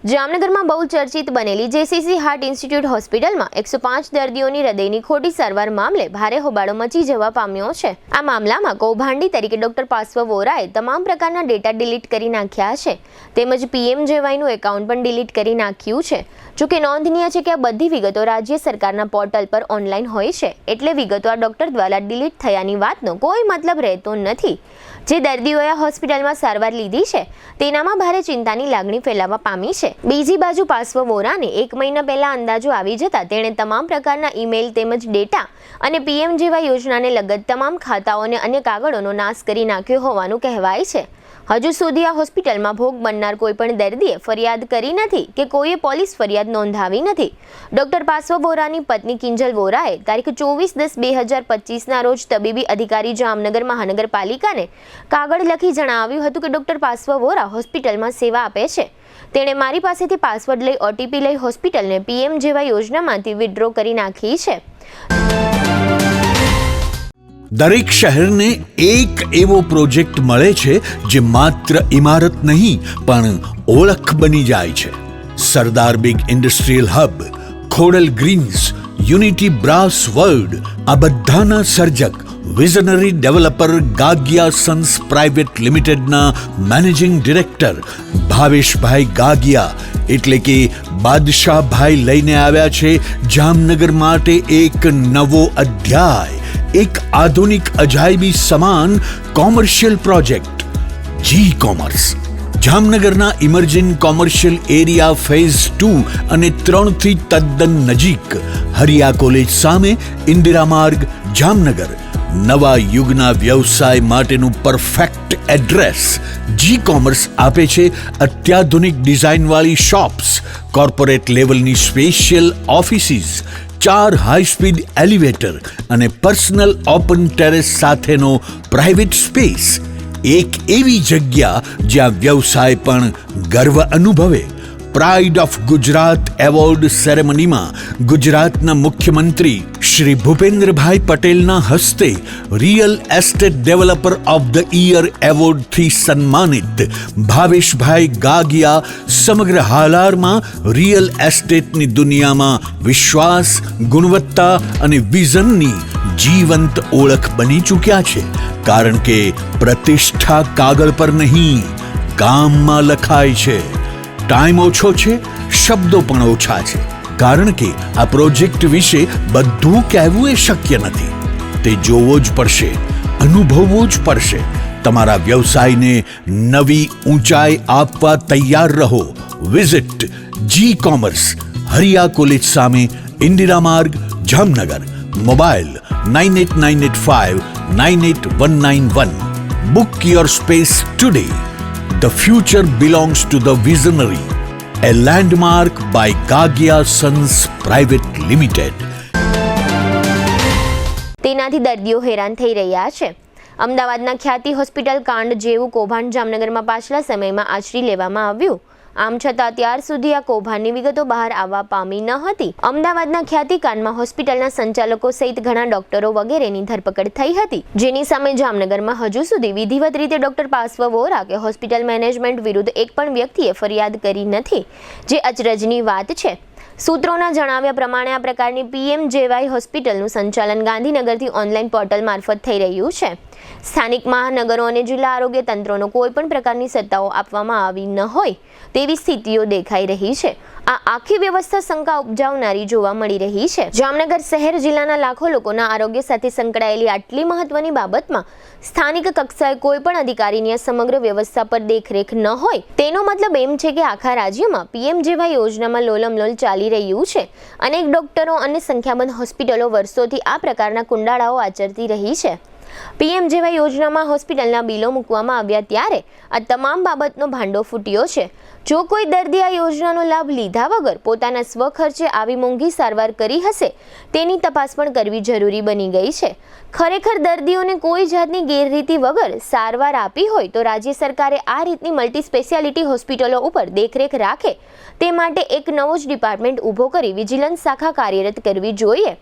જામનગરમાં બહુ ચર્ચિત બનેલી જેસીસી હાર્ટ ઇન્સ્ટિટ્યૂટ હોસ્પિટલમાં 105 દર્દીઓની હૃદયની ખોટી સારવાર મામલે ભારે હોબાળો મચી જવા પામ્યો છે। આ મામલામાં કૌભાંડી તરીકે ડોક્ટર પાર્શ્વ વોરાએ તમામ પ્રકારના ડેટા ડિલીટ કરી નાખ્યા છે તેમજ પીએમજેવાયનું એકાઉન્ટ પણ ડિલીટ કરી નાખ્યું છે। જોકે નોંધનીય છે કે આ બધી વિગતો રાજ્ય સરકારના પોર્ટલ પર ઓનલાઈન હોય છે એટલે વિગતો આ ડોક્ટર દ્વારા ડિલીટ થયાની વાતનો કોઈ મતલબ રહેતો નથી। જે દર્દીઓએ હોસ્પિટલમાં સારવાર લીધી છે તેનામાં ભારે ચિંતાની લાગણી ફેલાવા પામી છે। બીજી બાજુ પાર્શ્વ વોરાને 1 મહિના પહેલા અંદાજો આવી જતા તેણે તમામ પ્રકારના ઈમેલ તેમજ ડેટા અને પીએમજેવાય યોજનાને લગત તમામ ખાતાઓને અને કાગળોનો નાશ કરી નાખ્યો હોવાનું કહેવાય છે। હજુ સુધી આ હોસ્પિટલમાં ભોગ બનનાર કોઈ પણ દર્દીએ ફરિયાદ કરી નથી કે કોઈએ પોલીસ ફરિયાદ નોંધાવી નથી। ડોક્ટર પાર્શ્વ વોરાની પત્ની કિંજલ વોરાએ તારીખ 24/10/2025ના રોજ તબીબી અધિકારી જામનગર મહાનગરપાલિકાને કાગળ લખી જણાવ્યું હતું કે ડોક્ટર પાર્શ્વ વોરા હોસ્પિટલમાં સેવા આપે છે। તેણે મારી પાસેથી પાસવર્ડ લઈ ઓટીપી લઈ હોસ્પિટલને પીએમજેવાય યોજનામાંથી વિથડ્રો કરી નાખી છે। દરેક શહેરને એક એવો પ્રોજેક્ટ મળે છે જે માત્ર ઇમારત નહીં પણ ઓળખ બની જાય છે। Sardar big industrial hub, Khodal greens, unity brass world, આ બધાના સર્જક visionary developer Gagiya sons private લિમિટેડના મેનેજિંગ ડિરેક્ટર ભાવેશભાઈ ગાગિયા એટલે કે બાદશાહભાઈ લઈને આવ્યા છે જામનગર માટે એક નવો અધ્યાય, એક આધુનિક અજાયબી સમાન કોમર્શિયલ પ્રોજેક્ટ જી કોમર્સ। જામનગરના ઇમર્જિંગ કોમર્શિયલ એરિયા ફેઝ 2 અને 3 થી તદ્દન નજીક હરિયા કોલેજ સામે ઇન્દિરા માર્ગ જામનગર નવા યુગના વ્યવસાય માટેનું પરફેક્ટ એડ્રેસ। જી કોમર્સ આપે છે અત્યાધુનિક ડિઝાઇનવાળી શોપ્સ, કોર્પોરેટ લેવલની special offices, 4 high speed elevator અને પર્સનલ ઓપન ટેરેસ સાથેનો પ્રાઇવેટ સ્પેસ। એક એવી જગ્યા જ્યાં વ્યવસાય પણ ગર્વ અનુભવે। પ્રાઇડ ઓફ ગુજરાત એવોર્ડ સેરેમનીમાં ગુજરાતના મુખ્યમંત્રી શ્રી ભૂપેન્દ્રભાઈ પટેલના હસ્તે real estate developer of the year એવોર્ડથી સન્માનિત ભાવેશભાઈ ગાગિયા સમગ્ર હાલારમાં રિયલ એસ્ટેટની દુનિયામાં વિશ્વાસ, ગુણવત્તા અને વિઝનની જીવંત ઓળખ બની ચૂક્યા છે। કારણ કે પ્રતિષ્ઠા કાગળ પર નહીં, કામમાં લખાય છે। ટાઈમ ઓછો છે, શબ્દો પણ ઓછા છે, કારણ કે આ પ્રોજેક્ટ વિશે બધું કહેવું એ શક્ય નથી। તે જોવો જ પડશે, અનુભવવો જ પડશે। તમારા વ્યવસાયને નવી ઊંચાઈ આપવા તૈયાર રહો। વિઝિટ જી કોમર્સ, હરિયા કોલેજ સામે, ઇન્દિરા માર્ગ, Jamnagar. Mobile 9898598191। Book your space today. The future belongs to the visionary, a landmark by Gagia Sons Private Limited. તેનાથી દર્દીઓ હેરાન થઈ રહ્યા છે। અમદાવાદના ખ્યાતિ હોસ્પિટલ કાંડ જેવું કૌભાંડ જામનગરમાં પાછલા સમયમાં આચરી લેવામાં આવ્યું। આમ છતાં અત્યાર સુધી આ કૌભાંડની વિગતો બહાર આવવા પામી ન હતી। અમદાવાદના ખ્યાતિ કાંડમાં હોસ્પિટલના સંચાલકો સહિત ઘણા ડોક્ટરો વગેરેની ધરપકડ થઈ હતી, જેની સામે જામનગરમાં હજુ સુધી વિધિવત રીતે ડોક્ટર પાર્શ્વ વોરા કે હોસ્પિટલ મેનેજમેન્ટ વિરુદ્ધ એક પણ વ્યક્તિએ ફરિયાદ કરી નથી, જે અચરજની વાત છે। સૂત્રોના જણાવ્યા પ્રમાણે આ પ્રકારની પીએમજેવાય હોસ્પિટલનું સંચાલન ગાંધીનગરથી ઓનલાઈન પોર્ટલ મારફત થઈ રહ્યું છે। સ્થાનિક મહાનગરો અને જિલ્લા આરોગ્ય તંત્રોનો કોઈ પણ પ્રકારની સત્તાઓ આપવામાં આવી ન હોય તેવી સ્થિતિઓ દેખાઈ રહી છે। આ આખી વ્યવસ્થા શંકા ઉપજાવનારી જોવા મળી રહી છે। જામનગર શહેર જિલ્લાના લાખો લોકોના આરોગ્ય સાથે સંકળાયેલી આટલી મહત્વની બાબતમાં સ્થાનિક કક્ષાએ કોઈ પણ અધિકારીની સમગ્ર વ્યવસ્થા પર દેખરેખ ન હોય તેનો મતલબ એમ છે કે આખા રાજ્યમાં પીએમજેવાય યોજનામાં લોલમલોલ ચાલી રહ્યું છે। અનેક ડોક્ટરો અને સંખ્યાબંધ હોસ્પિટલો વર્ષોથી આ પ્રકારના કુંડાળાઓ આચરતી રહી છે। પીએમજેવાય યોજનામાં હોસ્પિટલના બિલો મૂકવામાં આવ્યા ત્યારે આ તમામ બાબતનો ભાંડો ફૂટ્યો છે। જો કોઈ દર્દી આ યોજનાનો લાભ લીધા વગર પોતાના સ્વખર્ચે આવી મોંઘી સારવાર કરી હશે તેની તપાસ પણ કરવી જરૂરી બની ગઈ છે। ખરેખર દર્દીઓને કોઈ જાતની ગેરરીતિ વગર સારવાર આપી હોય તો રાજ્ય સરકારે આ રીતની મલ્ટી સ્પેશિયાલિટી હોસ્પિટલો ઉપર દેખરેખ રાખે તે માટે એક નવો જ ડિપાર્ટમેન્ટ ઊભો કરી વિજિલન્સ શાખા કાર્યરત કરવી જોઈએ।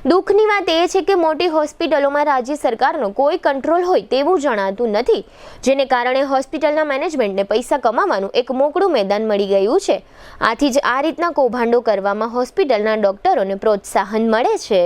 દુઃખની વાત એ છે કે મોટી હોસ્પિટલોમાં રાજ્ય સરકારનો કોઈ કંટ્રોલ હોય તેવું જણાતું નથી, જેને કારણે હોસ્પિટલના મેનેજમેન્ટને પૈસા કમાવાનું એક મોકળું મેદાન મળી ગયું છે. આથી જ આ રીતના કૌભાંડો કરવામાં હોસ્પિટલના ડોક્ટરોને પ્રોત્સાહન મળે છે.